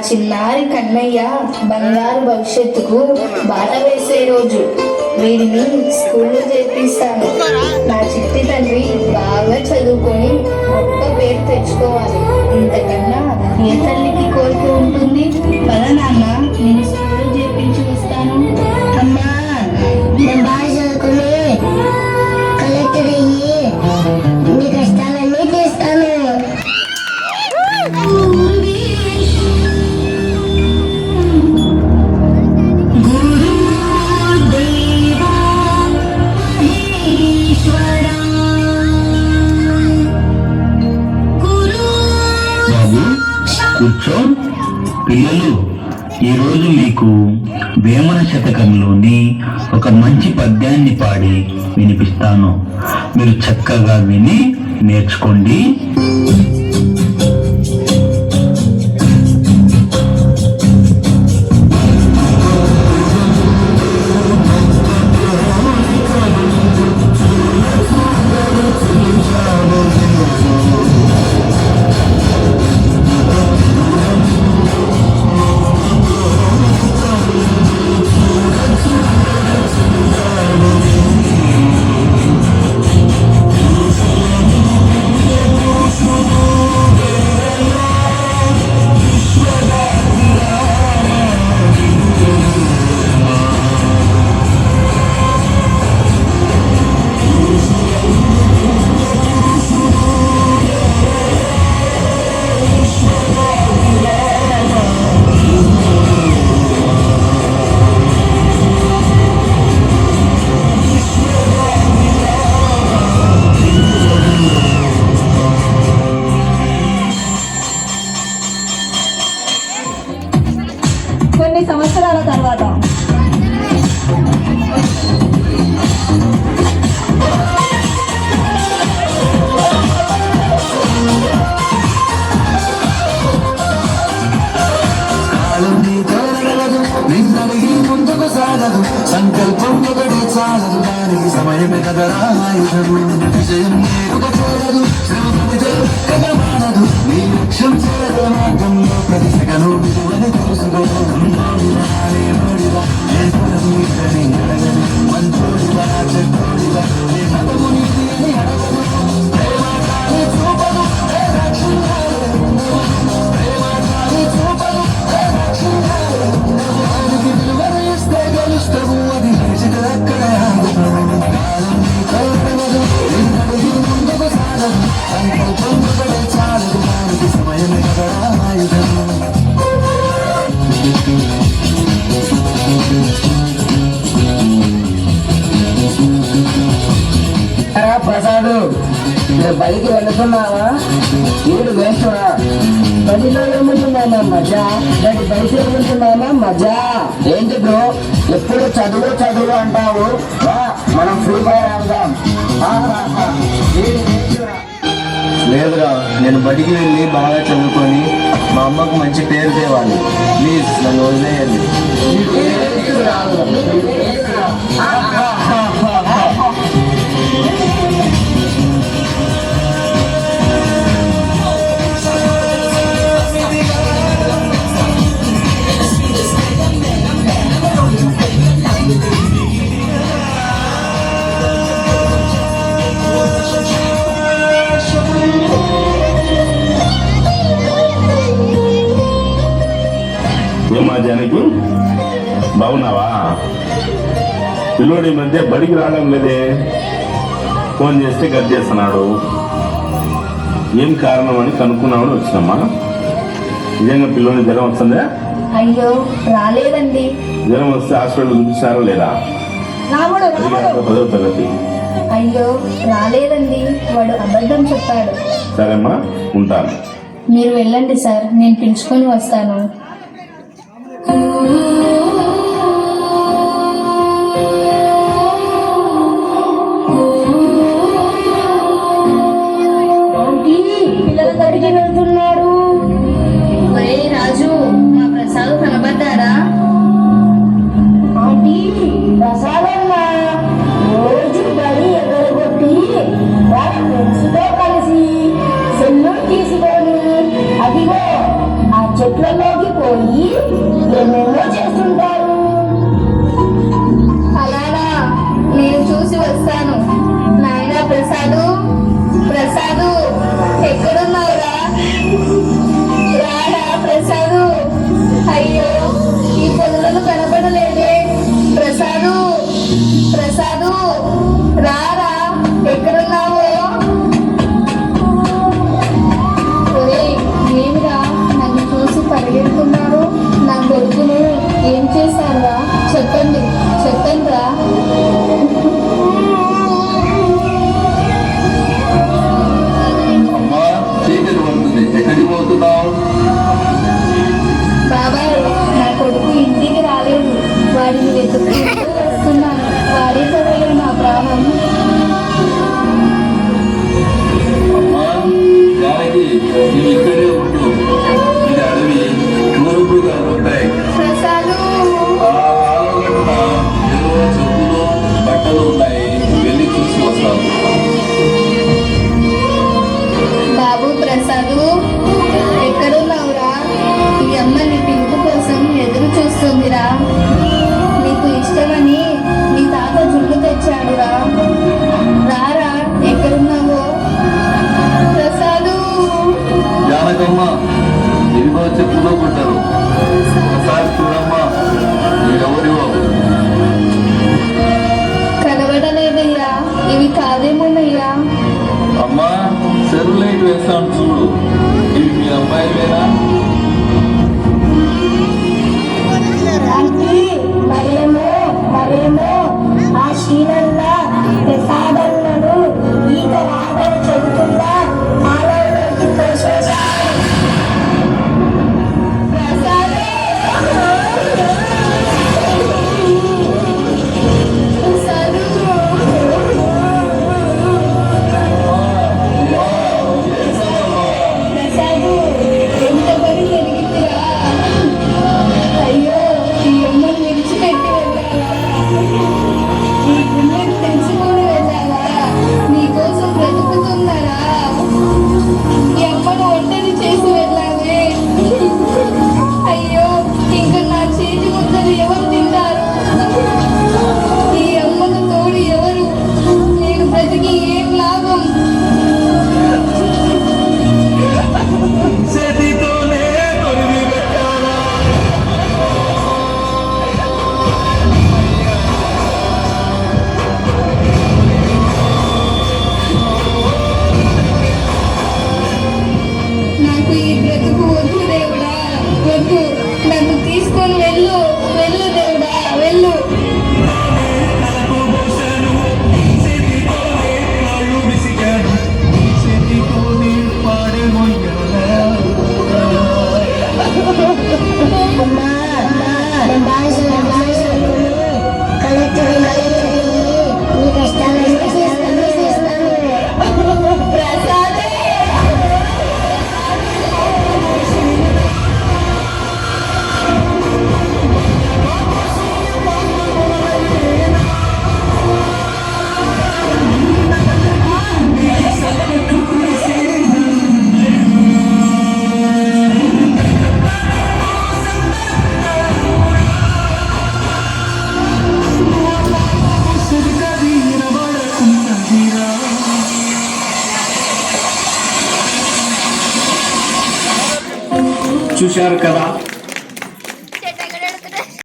చిన్నారి కన్నయ్య బంగారు భవిష్యత్తుకు బాట వేసే రోజు. వీడిని స్కూల్లో చేర్పిస్తాను. నా చిట్టి తండ్రి బాగా చదువుకొని గొప్ప పేరు తెచ్చుకోవాలి. ఇంతకన్నా ఏ తల్లికి కోరిక ఉంటుంది? పద నాన్న, నేను స్కూల్లో చేర్పించి వస్తాను. అమ్మా, నేను బాగా చదువుకుని కలెక్టర్ అయ్యి నీ కష్టాలన్నీ తీస్తాను. బాబు కూర్చో. పిల్లలు, ఈరోజు మీకు వేమన శతకంలోని ఒక మంచి పద్యాన్ని పాడి వినిపిస్తాను. మీరు చక్కగా విని నేర్చుకోండి. కొన్ని సంవత్సరాల తర్వాత ముందుకు సాగదు, సంకల్పం ఒకటి చాలదు, దానికి సమయమే కదరా ఆయుధము. విజయం నేరుగా చేరదు, శ్రమ పడితే కదమానదు, నీ లక్ష్యం చేరే మార్గంలో ప్రతి సెకను విలువని తెలుసుకో. మంచోడిగా చెడ్డోడిగా ఏ మతము నీతి అని అడగదు. ప్రేమ కానీ చూపదు, గెలుస్తావు, అది నిలిచితే అక్కడే ఆగుతావు. కాలం నీ కోరవదు, నిన్నడిగి ముందుకు సాగదు, సంకల్పం ఒకటే చాలదు, దానికి సమయమే కదరా ఆయుధము. ప్రసాదు, బడికి వెళుతున్నావా? వీడు వేస్తున్నా. బడిలో ఏముంటున్నామా మజా, బయట ఏముంటున్నామా మజా. ఏంటి బ్రో, ఎప్పుడు చదువు చదువు అంటావు? వా, మనం ఫ్రీ ఫైర్ ఆడదాం. లేదురా, నేను బడికి వెళ్ళి బాగా చదువుకొని మా అమ్మకు మంచి పేరు తేవాలి. ప్లీజ్ నన్ను వదిలేయండి. ఏమా జానకి, బాగున్నావా? పిల్లోడి మధ్య బడికి రావడం లేదే, ఫోన్ చేస్తే కట్ చేస్తున్నాడు. ఏం కారణం అని కనుక్కున్నామని వచ్చినమ్మా. నిజంగా పిల్లోని జ్వరం వస్తుందా? అయ్యో రాలేదండి. జ్వరం వస్తే హాస్పిటల్ చూపించారా లేదా? 10వ తరగతి. అయ్యో రాలేదండి, వాడు అబద్ధం చెప్పాడు. సరేమ్మా, ఉంటాను. మీరు వెళ్ళండి సార్, నేను పిలుచుకొని వస్తాను. పిల్లల దగ్గరికి వెళ్తున్నారు. రాజు, మా ప్రసాద్ కనబడ్డారా? ఆంటీ, ప్రసాదమ్మ రోజు బడి ఎగరగొట్టి వాళ్ళ ఫ్రెండ్స్తో కలిసి సెల్లు తీసుకొని అదిగో ఆ చెట్లలోకి పోయి వాడిని వెతుక్కుంటూ వస్తున్నాను. వాడే కదయ్యా నా ప్రాణం. అమ్మా జానకి నువ్వు ఇక్కడే ఉంటూ ఇది అడవి తూర్పుగా ఉంటాయి. ప్రసాదు ఆ ఆలోచన ఏదో చెప్పులు బట్టలు ఉన్నాయి, వెళ్ళి చూసి వస్తాను. బాబు ప్రసాదు, ఎక్కడున్నావురా? ఈ అమ్మ నీ పిలుపు కోసం ఎదురు చూస్తుందిరా. నీకు ఇష్టమని నీ తాత జున్ను తెచ్చాడురా. రారా, ఎక్కడున్నావో. ప్రసాదు జానకమ్మ ఇదిగో చెప్పులో పుట్టారు, ఒకసారి చూడమ్మా మీరెవరివో. కనబడలేదయ్యా, ఇవి కాదేమోనయ్యా. అమ్మా సెల్యులైట్ వేస్తాను చూడు, ఇవి మీ అమ్మాయివేనా? ఆంటీ, మరేమో ఆ శ్రీనన్న ప్రసాదన్నను ఈత రాదని చెబుతుందా ఆలయంలోకి తోసేశారు. ప్రసాదు ప్రసాదు ప్రసాదు, ఎంత పని జరిగిందిరా. అయ్యో, ఈ అమ్మని విడిచిపెట్టి వెళ్ళావా? ఈ గుండెని తెంచుకొని వెళ్ళావా? నీకోసం బ్రతుకుతున్నారా? ఈ అమ్మను ఒంటరి చేసి వెళ్ళావే. అయ్యో, ఇంకా నా చేతి ముద్దలు ఎవరు తింటారు? ఈ అమ్మకు తోడు ఎవరు? నేను బ్రతికి ఏం లాభం? చేతితోనే తొలివి పెట్టావా నాకు ఈ బ్రతుకు వద్దు దేవుడా, వద్దు. నన్ను తీసుకొని వెళ్ళు, వెళ్ళు దేవుడా, వెళ్ళు. తలకు పోసాను, చేతితోనే కాళ్ళు విసిగాను, చేతితోనే పాడే మొయ్యాలా. అమ్మా, నేను బాగా చదువుకుని కలెక్టర్ నీ కష్టాలను చేస్తాను. ప్రసాదే చూశారు కదా